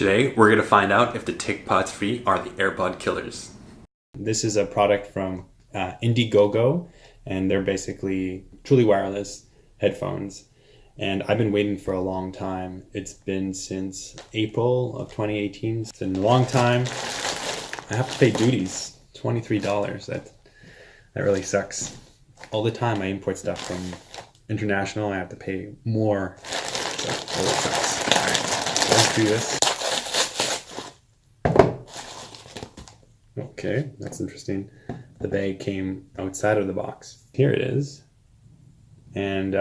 Today, we're going to find out if the Ticpods free are the AirPod killers. This is a product from Indiegogo, and they're basically truly wireless headphones. And I've been waiting for a long time. It's been since April of 2018. It's been a long time. I have to pay duties, $23. That really sucks. All the time I import stuff from international, I have to pay more. So it really sucks. All right, let's do this. Okay, that's interesting. The bag came outside of the box. Here it is. And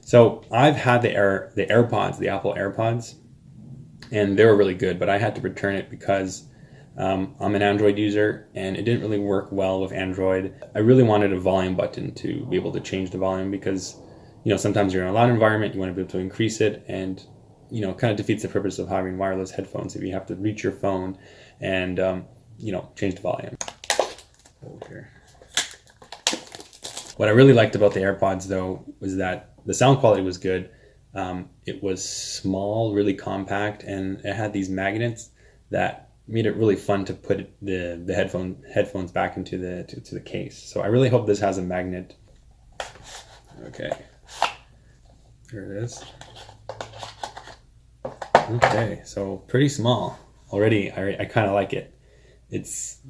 so I've had the AirPods, the Apple AirPods, and they were really good, but I had to return it because I'm an Android user and it didn't really work well with Android. I really wanted a volume button to be able to change the volume because, sometimes you're in a loud environment, you want to be able to increase it, and, it kind of defeats the purpose of having wireless headphones if you have to reach your phone and, change the volume. Here. What I really liked about the AirPods, though, was that the sound quality was good. It was small, really compact, and it had these magnets that made it really fun to put the headphones back into the case. So I really hope this has a magnet. Okay, here it is. Okay, so pretty small already. I kind of like it. It's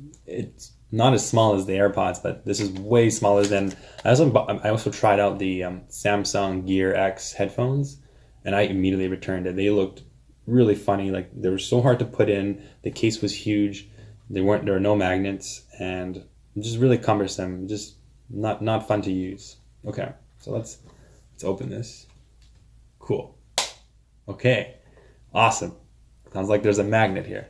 not as small as the AirPods, but this is way smaller than. I also tried out the Samsung Gear X headphones, and I immediately returned it. They looked really funny. Like, they were so hard to put in. The case was huge. There were no magnets, and just really cumbersome. Just not fun to use. Okay, so let's open this. Cool. Okay, awesome. Sounds like there's a magnet here.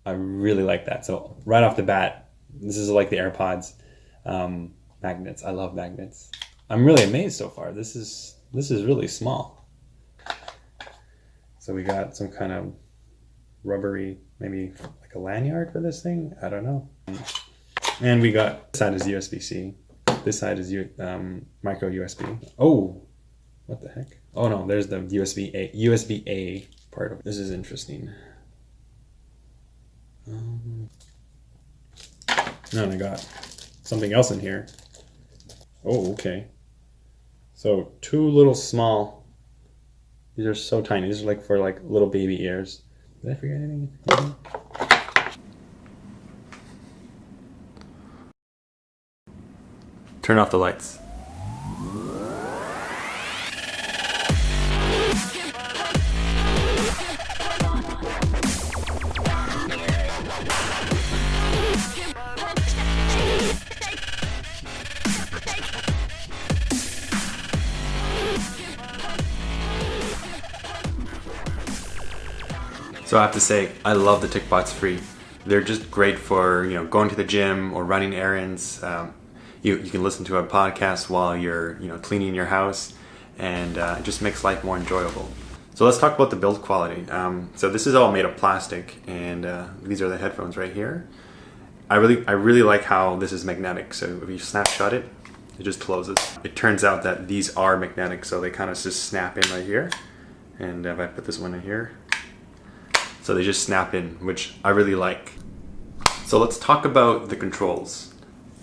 I really like that. So right off the bat, this is like the AirPods magnets. I love magnets. I'm really amazed so far. This is really small. So we got some kind of rubbery, maybe like a lanyard for this thing. I don't know. And we got, this side is USB-C. This side is micro USB. Oh, what the heck? Oh no, there's the USB-A part of it. This is interesting. And I got something else in here. Oh, okay. So two little small. These are so tiny. These are like for like little baby ears. Did I forget anything? Turn off the lights. So I have to say, I love the Ticpods free. They're just great for going to the gym or running errands. You can listen to a podcast while you're cleaning your house, and it just makes life more enjoyable. So let's talk about the build quality. So this is all made of plastic, and these are the headphones right here. I really like how this is magnetic. So if you snapshot it, it just closes. It turns out that these are magnetic, so they kind of just snap in right here. And if I put this one in here, so they just snap in, which I really like. So let's talk about the controls.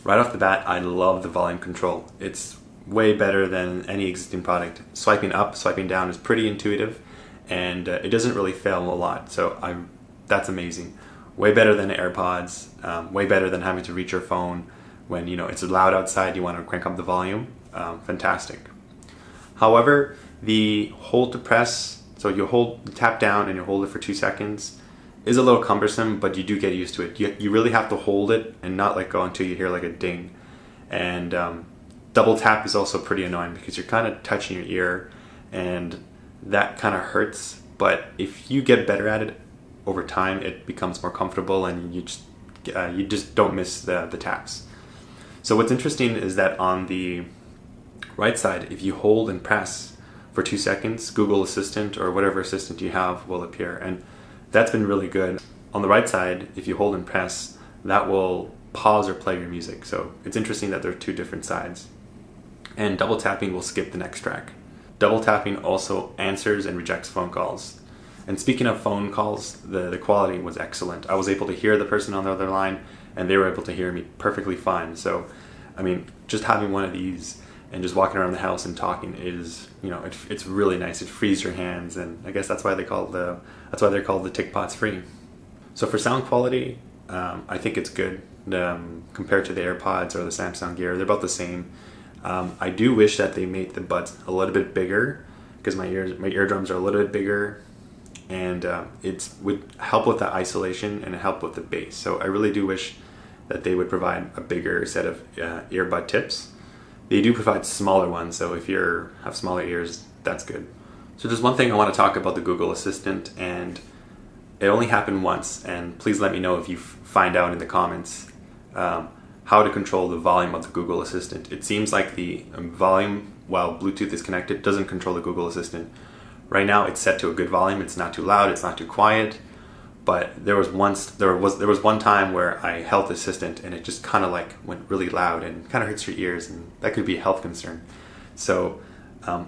Right off the bat, I love the volume control. It's way better than any existing product. Swiping up, swiping down is pretty intuitive, and it doesn't really fail a lot. So that's amazing. Way better than the AirPods. Way better than having to reach your phone when it's loud outside. You want to crank up the volume. Fantastic. However, the hold to press. So you tap down and you hold it for 2 seconds, is a little cumbersome, but you do get used to it. You really have to hold it and not let go until you hear like a ding. And double tap is also pretty annoying because you're kind of touching your ear, and that kind of hurts. But if you get better at it over time, it becomes more comfortable, and you just don't miss the taps. So what's interesting is that on the right side, if you hold and press for 2 seconds, Google Assistant or whatever assistant you have will appear, and that's been really good. On the right side, if you hold and press, that will pause or play your music. So it's interesting that there are two different sides. And double tapping will skip the next track. double tapping also answers and rejects phone calls. And speaking of phone calls, the quality was excellent. I was able to hear the person on the other line, and they were able to hear me perfectly fine. So, I mean, just having one of these and just walking around the house and talking is, it's really nice. It frees your hands, and I guess that's why they're called the Ticpods free. So for sound quality, I think it's good compared to the AirPods or the Samsung Gear. They're about the same. I do wish that they made the buds a little bit bigger, because my eardrums are a little bit bigger, and it would help with the isolation and help with the bass. So I really do wish that they would provide a bigger set of earbud tips. They do provide smaller ones, so if you have smaller ears, that's good. So there's one thing I want to talk about the Google Assistant, and it only happened once, and please let me know if you find out in the comments how to control the volume of the Google Assistant. It seems like the volume while Bluetooth is connected doesn't control the Google Assistant. Right now it's set to a good volume. It's not too loud, it's not too quiet. But there was one time where I held the Assistant and it just kind of like went really loud and kind of hurts your ears, and that could be a health concern. So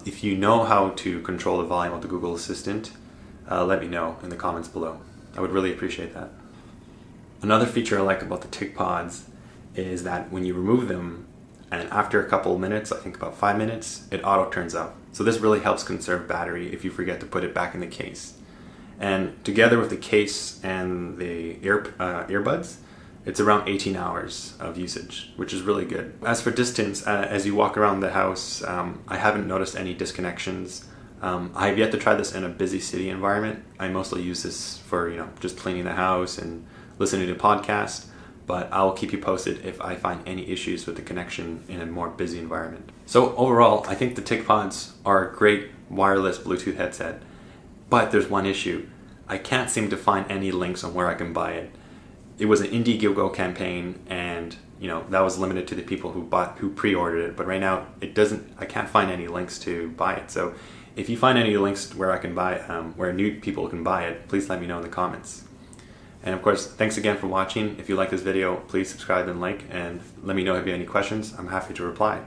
if you know how to control the volume of the Google Assistant, let me know in the comments below. I would really appreciate that. Another feature I like about the Ticpods is that when you remove them, and after a couple of minutes, I think about 5 minutes, it auto turns off. So this really helps conserve battery if you forget to put it back in the case. And together with the case and the earbuds, it's around 18 hours of usage, which is really good. As for distance, as you walk around the house, I haven't noticed any disconnections. I have yet to try this in a busy city environment. I mostly use this for just cleaning the house and listening to podcasts, but I'll keep you posted if I find any issues with the connection in a more busy environment. So overall, I think the Ticpods are a great wireless Bluetooth headset, but there's one issue. I can't seem to find any links on where I can buy it. It was an Indiegogo campaign, and that was limited to the people who pre-ordered it, but right now I can't find any links to buy it. So if you find any links where I can buy where new people can buy it, please let me know in the comments. And of course, thanks again for watching. If you like this video, please subscribe and like, and let me know if you have any questions. I'm happy to reply.